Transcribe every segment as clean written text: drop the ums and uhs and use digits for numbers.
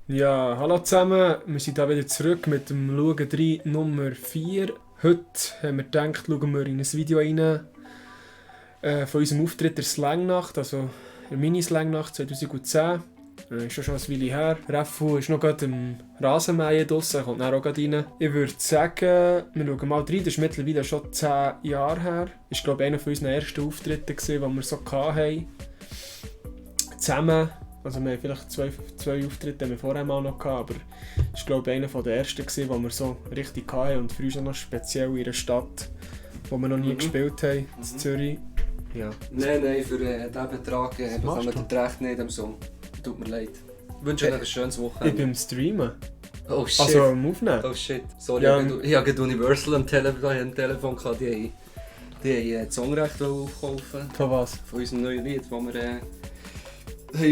Ja, hallo zusammen, wir sind hier wieder zurück mit dem Schauen 3 Nummer 4. Heute haben wir gedacht, schauen wir in ein Video rein von unserem Auftritt der Slangnacht, also der Mini-Slangnacht 2010. Ist schon ein Weile her. Refu ist noch gerade im Rasenmähen draussen, kommt dann auch gerade rein. Ich würde sagen, wir schauen mal rein, das ist mittlerweile schon 10 Jahre her. Das war glaube ich einer von unseren ersten Auftritten, die wir so hatten. Zusammen. Also wir haben vielleicht zwei Auftritte haben wir vorher mal noch gehabt, aber das war glaube ich einer der ersten, die wir so richtig hatten und für uns auch noch speziell in einer Stadt, wo wir noch nie gespielt haben, in Zürich. Ja. Nein, für diesen Betrag bekommen wir den Recht nicht am Song. Tut mir leid. Ich wünsche euch ein schönes Wochenende. Ich bin am Streamen. Oh shit. Also am Aufnehmen. Oh shit. Sorry, Ja. ich hatte Universal am Telefon gehabt, die haben das Songrecht aufkaufen. Von was? Von unserem neuen Lied, das wir haben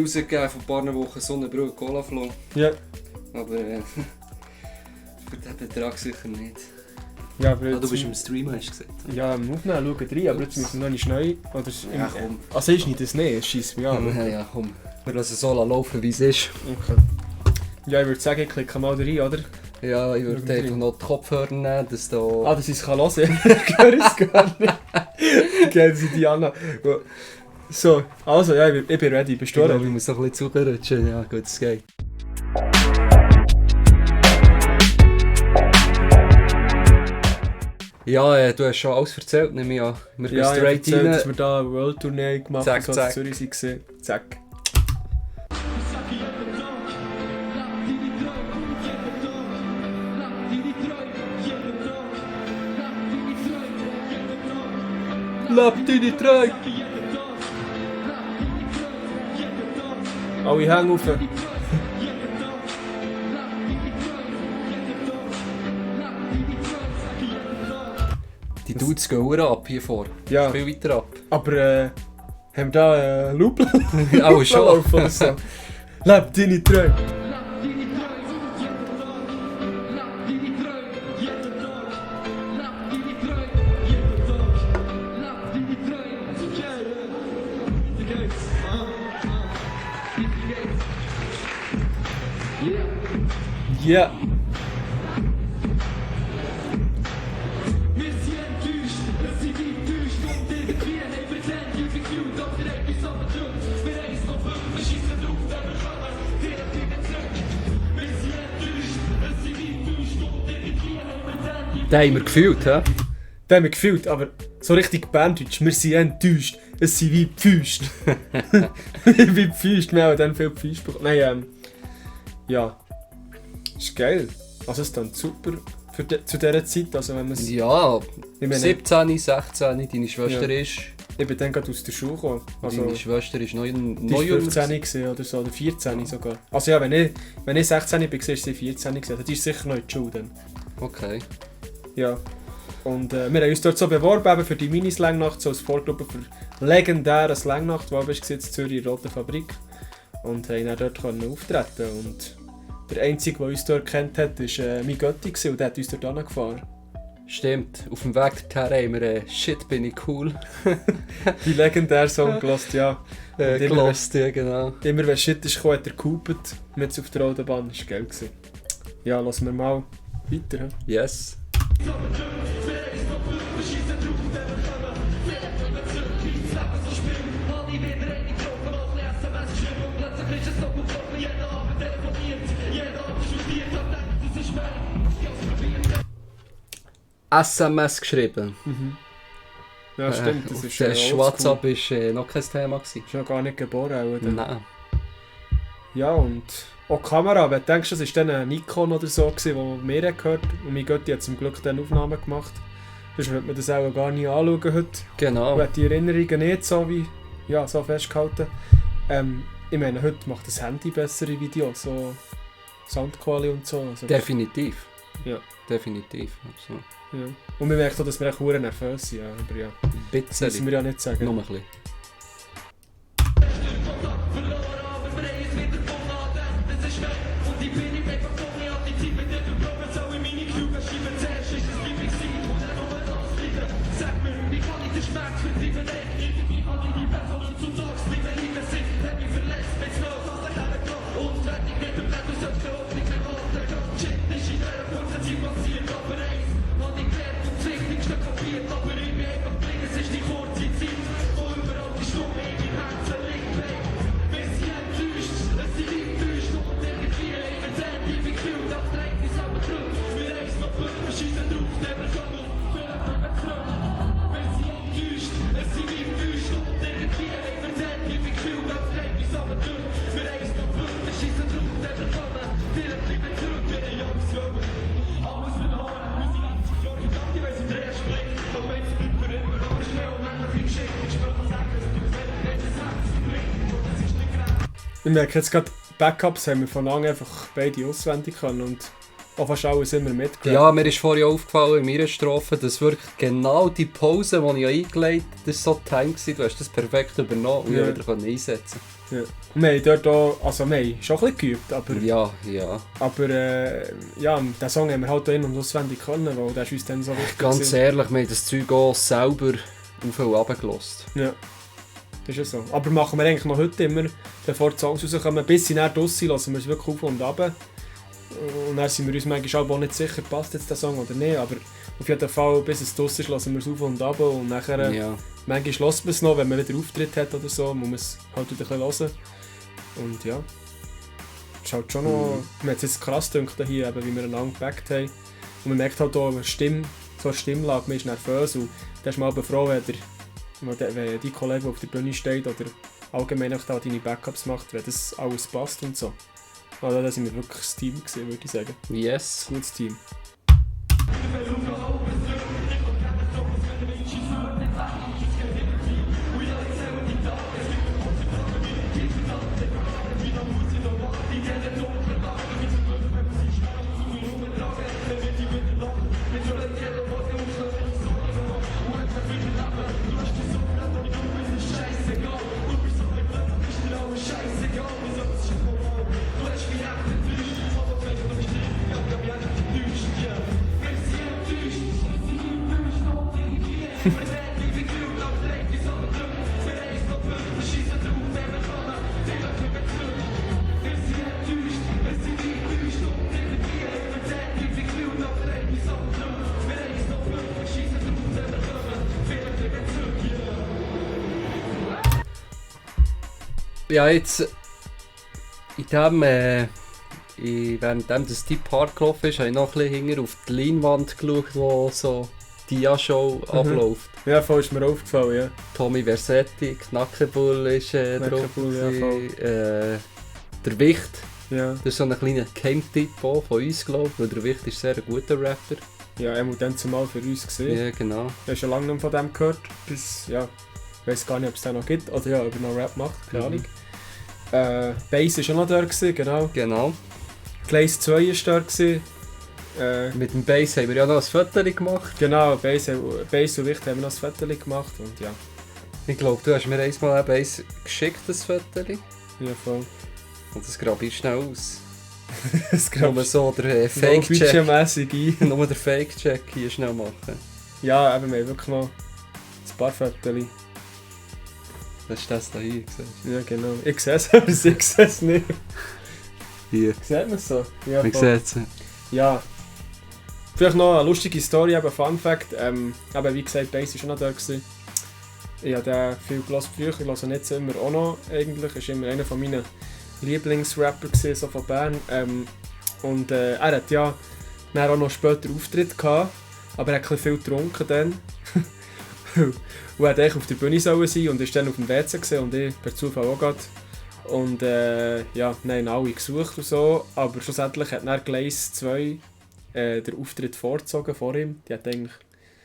rausgegeben vor ein paar Wochen, Sonnenbrühe, Colaflow. Ja. Aber für diesen Betrag sicher nicht. Ja, aber Du bist im Stream, hast du gesagt. Ja, am Aufnehmen schauen rein, aber jetzt müssen wir noch nicht neu. Oder Ja, komm. Also ist nicht das nicht, es scheisst mich an. Ja, komm. Wir lassen es so laufen, wie es ist. Okay. Ja, ich würde sagen, ich klicke mal rein, oder? Ja, ich würde einfach noch die Kopfhörer nehmen, dass da... Ah, dass ich es hören kann. Ich höre es gar nicht. Gehen Sie Diana. So, also ja, ich bin ready. Bist Ich du glaube, ready? ich muss noch ein bisschen zurutschen. Ja, gut, es geht. Ja, du hast schon alles erzählt, nehme ich an. Wir gehen Ja, ich straight erzählt, rein. dass wir da eine World Tournee gemacht haben, Zack, so zack. in Zürich waren. Zack. Lapp deine Treu! Alle Hänge rauf. Die Dudes gehen auch ab hier vor. Ja, Viel weiter ab. aber haben wir da einen Loop Auch schon. laufen oder so? Leb deine Träume. Ja. Den haben wir gefühlt, hä? Das haben wir gefühlt, aber so richtig Banddeutsch. Wir sind enttäuscht. Es sind wie Pfüst. Wie Pfüst. Wir haben dann viel Pfüst bekommen. Nein, ja. Ist geil. Also es klingt super für zu dieser Zeit. Also wenn man's, Ja, ich meine, 17, 16, deine Schwester Ja. ist... ich bin dann gerade aus der Schule gekommen. Also, Deine Schwester ist neu die war 15 gewesen oder so, oder 14 sogar. Also ja, wenn ich 16 war, war sie 14 gewesen. Also die ist sicher noch in der Schule dann. Okay. Ja. Und wir haben uns dort so beworben eben für die Mini-Slangnacht, so als Vorgruppe für legendäre Slangnacht, die war in Zürich in der Roten Fabrik. Und haben dann dort auftreten. Und der Einzige, der uns dort kennt hat, war mein Götti und der hat uns dort angefahren. Stimmt, auf dem Weg dorthin haben wir «Shit, bin ich cool» Die legendäre Song gehört, ja. Und immer, gelost, ja genau. immer wenn Shit ist gekommen, hat er gehupet mit auf der Autobahn. Das war geil. Ja, lassen wir mal weiter. He? Yes. SMS geschrieben. Ja, stimmt. Das ist Der oldschool. WhatsApp war noch kein Thema. Ist ja gar nicht geboren. Oder? Nein. Ja, und auch die Kamera. Wenn du denkst, das war dann ein Nikon oder so, die mir gehört. Und mein Götti hat zum Glück dann Aufnahmen gemacht. Sonst würde man das auch gar nicht anschauen heute. Genau. Und hat die Erinnerungen nicht so wie ja, so festgehalten. Ich meine, heute macht das Handy bessere Videos, so Soundqualität und so. Also, Definitiv. Ja. Definitiv. Absolut. ja. Und wir merken auch, dass wir echt verdammt nervös sind. Ja. Aber ja, das müssen Bisschen. wir ja nicht sagen. Nur ein bisschen. Ich merke jetzt gerade, Backups haben wir von Anfang einfach beide auswendig können und auch fast alles immer mitgerappt. Ja, mir ist vorhin aufgefallen in meiner Strophe, dass wirklich genau die Pause, die ich eingelegt habe, das war so Time gewesen, du hast das perfekt übernommen und wieder einsetzen. Ja. Wir haben dort auch, also wir haben schon ein bisschen geübt, aber... Ja. Aber ja, den Song haben wir halt auch in- und auswendig können, weil der ist uns dann so wichtig Ganz gewesen. ehrlich, wir haben das Zeug auch selber auf und runter gehört. Ja, ist ja so. Aber machen wir eigentlich noch heute immer, bevor die Songs rauskommen, bis sie näher draussen sind, lassen wir es wirklich auf und runter. Und dann sind wir uns manchmal auch nicht sicher, passt jetzt der Song oder nicht, aber auf jeden Fall, bis es draussen ist, lassen wir es auf und runter und nachher... Ja. Manchmal hört man es noch, wenn man wieder Auftritt hat oder so, muss man es halt wieder ein bisschen hören. Und ja, es ist halt schon noch... Mir hat es jetzt krass gedacht, hier, eben, wie wir einander gebackt haben. Und man merkt halt auch eine Stimme, so eine Stimmlage, man ist nervös und dann ist man aber froh, wenn die Kollege, der auf der Bühne steht oder allgemein auch deine Backups macht, wenn das alles passt und so. Also da sind wir wirklich ein Team gewesen, würde ich sagen. Yes. Ein gutes Team. Ja, jetzt währenddem das die Part gelaufen ist, habe ich noch ein bisschen hinter auf die Leinwand geschaut, wo so die Dia-Show abläuft. Ja, voll ist mir aufgefallen, ja. Tommy Versetti, Knackebull ist drauf. Knackebull, ja, voll. Der Wicht, Ja, das ist so ein kleiner Geheimtipp auch von uns, glaube ich, weil der Wicht ist sehr ein guter Rapper. ja, er muss dann zumal für uns gesehen. Ja, genau. Ich habe schon lange nicht mehr von dem gehört. Bis, ja, ich weiß gar nicht, ob es den noch gibt. Oder ja, ob er noch Rap macht, keine Ahnung. Bass war schon noch da, genau. Genau. Glaze 2 war da. Mit dem Bass haben wir ja noch ein Foto gemacht. Genau, Bass und Wicht haben wir noch ein Foto gemacht. Und ja, Ich glaube, du hast mir einmal ein Bass geschickt, das Foto. ja voll. Und das grabe ich schnell aus. Das Nur so der Fake-Check. budgetmässig ein. Nur der Fake-Check hier schnell machen. Ja, eben, wir haben wirklich noch ein paar Fotos. Das ist das da hier, siehst Ja, genau. Ich sehe es, aber sie sehe es nicht. du? Hier. Sieht man es so? Ja, Man voll. sieht es. Ja. Vielleicht noch eine lustige Story, eben Fun Fact. Eben, wie gesagt, Bass war schon noch da. Ich habe den viel gehört früher, ich höre ihn jetzt immer auch noch eigentlich. Er war immer einer meiner Lieblingsrapper gewesen, so von Bern. Und er hat ja dann auch noch später Auftritt gehabt, aber er hat ein bisschen viel getrunken dann. Und er hat eigentlich auf der Bühne sein und ist dann auf dem WC gesehen und ich per Zufall auch gerade. Und ja, nein, alle gesucht und so, aber schlussendlich hat dann Glaze 2 den Auftritt vorgezogen vor ihm. Die hat eigentlich...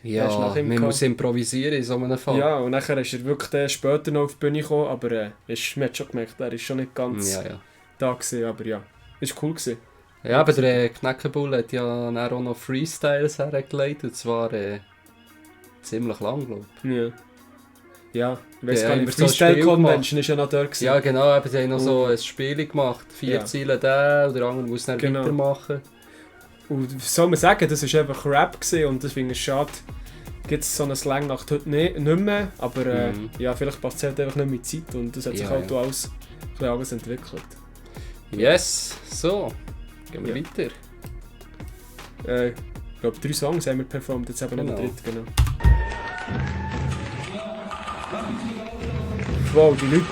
Der ist Ja, nach ihm man gekommen. muss improvisieren in so einem Fall. Ja, und nachher ist er wirklich später noch auf die Bühne gekommen, aber man hat schon gemerkt, er ist schon nicht ganz Ja. da gewesen, aber ja, ist cool gewesen. Ja, aber der Knackebull hat ja dann auch noch Freestyles hergelegt, und zwar ziemlich lang, glaube ich. Ja. Ja, ich weiss Ja, gar haben nicht, wir so ein Freestyle Spiel Convention ist ja noch da gewesen. Ja genau, eben, die haben noch so Oh. ein Spiel gemacht, 4 Ja. Ziele der, und der andere muss dann Genau. weitermachen. Und soll man sagen, das war einfach Rap gewesen und das finde ich schade. Gibt es so eine Slangnacht heute nicht mehr, aber ja, vielleicht passt es halt einfach nicht mit Zeit und das hat sich Ja, halt ja. auch alles entwickelt. Yes, so, gehen wir Ja. weiter. Ich glaube 3 Songs haben wir performt, jetzt eben noch Genau. den dritten, genau. Wow, die Leute.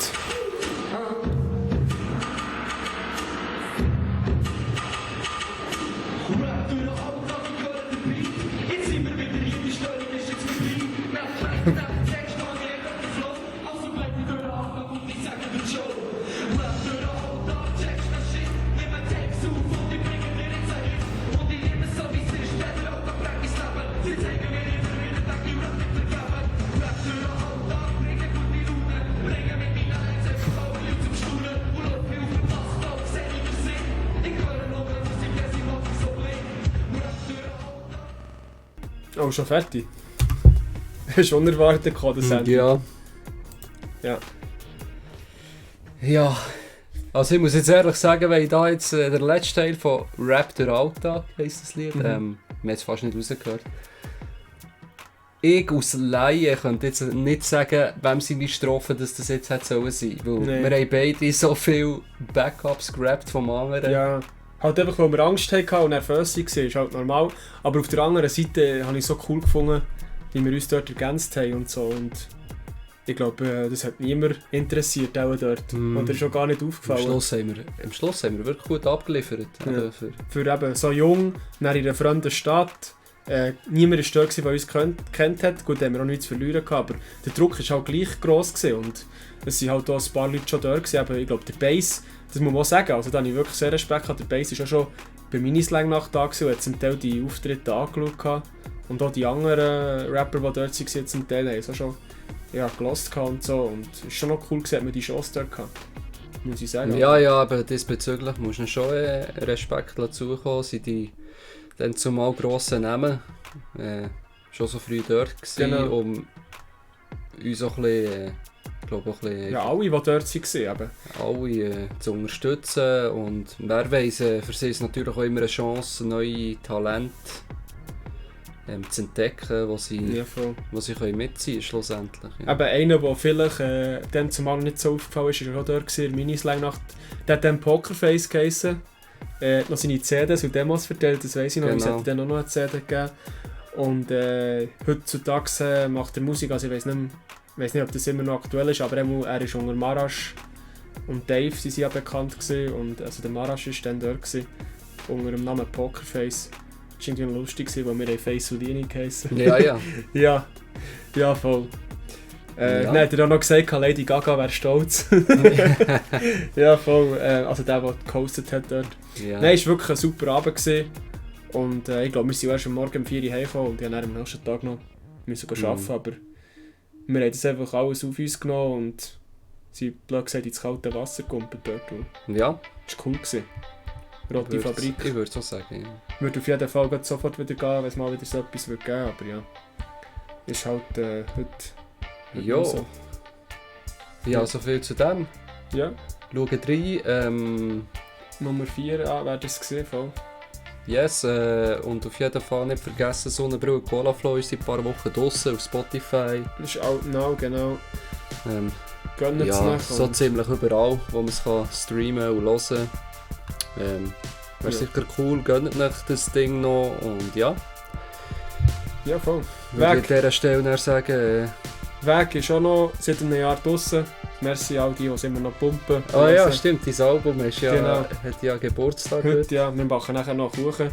Oh, schon fertig? Das ist unerwartet gekommen, das Ende. Ja. Ja. Ja. Also ich muss jetzt ehrlich sagen, wenn ich da jetzt der letzte Teil von Rap der Alltag heisst das Lied, wir haben es fast nicht rausgehört. Ich als Laie könnte jetzt nicht sagen, wem seine Strophen das jetzt hätte sollen sein. Weil Nee. wir haben beide so viele Backups gerappt vom anderen. Ja. Halt einfach, weil wir Angst hatten und nervös waren, ist halt normal. Aber auf der anderen Seite habe ich es so cool gefunden, wie wir uns dort ergänzt haben und so. Und ich glaube, das hat niemand interessiert auch dort. Oder ist auch gar nicht Am aufgefallen. Schluss haben wir wirklich gut abgeliefert. Ja. Eben Für eben so jung, nach in einer fremden Stadt. Niemand war dort, der uns gekannt hat. Gut, haben wir auch nichts zu verlieren gehabt, aber der Druck war halt gleich gross gewesen. Und es waren halt auch ein paar Leute schon dort gewesen. Aber ich glaube, der Bass, das muss man auch sagen, also da habe ich wirklich sehr Respekt gehabt. Der Bass war auch schon bei Mini-Slang-Nacht da gewesen und hat zum Teil die Auftritte angeschaut gehabt. Und auch die anderen Rapper, die dort waren, zum Teil haben es auch schon gelost und so. Und es war schon noch cool gewesen, hat man die Chance dort gehabt. Muss ich sagen. Ja, aber diesbezüglich muss man schon Respekt zukommen. Sind die dann zumal grossen Namen schon so früh dort gewesen, Genau. um uns auch ein bisschen, glaube auch ein bisschen Ja, alle, die dort waren, eben. alle zu unterstützen. Und wer weiss, für sie ist es natürlich auch immer eine Chance, neue Talente zu entdecken, wo sie, Ja, voll. wo sie können mitziehen können, schlussendlich. Ja. Eben einer, der vielleicht dann zumal nicht so aufgefallen ist, war auch dort gewesen, Mini-Slang-Nacht. Der hat dann Pokerface geheissen. Hat noch seine CDs und Demos verteilt, das weiss ich noch. Genau. Es hat dann auch noch eine CD gegeben. Und heutzutage macht er Musik, also ich weiss nicht, ob das immer noch aktuell ist, aber er ist unter Marasch und Dave, sie sind ja bekannt gewesen. Und also der Marasch war dann dort gewesen, unter dem Namen Pokerface. Das war irgendwie lustig, weil wir Face Houdini geheissen. Ja. Ja, voll. Ja. Dann hat er auch noch gesagt, Lady Gaga wäre stolz. Ja, voll. Also der gehostet hat dort. Ja. Nein, es war wirklich ein super Abend gewesen. Und ich glaube, wir sind erst am Morgen um 4 Uhr heimgekommen und ich musste am nächsten Tag noch arbeiten. Aber wir haben das einfach alles auf uns genommen und sind blöd gesagt ins kalte Wasser gekumpelt dort. Ja. Das war cool gewesen. Rote Fabrik. Ich würde so sagen, ja. Würde auf jeden Fall sofort wieder gehen, wenn es mal wieder so etwas geben würde. Aber ja, ist halt heute Ja. so. Ja, so viel zu dem. Ja, Schaut rein. Nummer 4 wäre das gesehen, voll. Yes, und auf jeden Fall nicht vergessen, Sonnenbrille Colaflow ist seit ein paar Wochen draussen auf Spotify. Das ist out now, genau. Gönnt es Ja, nach. so ziemlich überall, wo man es kann streamen und hören. Wäre Ja. sicher cool, gönnt euch das Ding noch und ja. Ja, voll. Würde ich an Weg, dieser Stelle dann sagen, Weg ist auch noch seit einem Jahr draussen. Merci all die es immer noch pumpen. ah ja, hören. stimmt, dein Album ist ja, Genau. hat ja Geburtstag heute. Heute, ja, wir machen nachher noch Kuchen.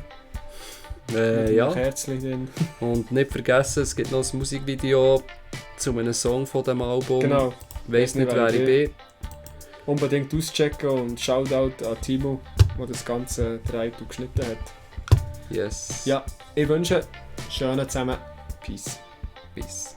Mit Ja. einem Kerzchen drin. Und nicht vergessen, es gibt noch ein Musikvideo zu einem Song von dem Album. Genau. Weiss nicht, wer ich bin. Unbedingt auschecken und Shoutout an Timo, der das Ganze gedreht und geschnitten hat. Yes. Ja, ich wünsche schönen zusammen. Peace. Peace.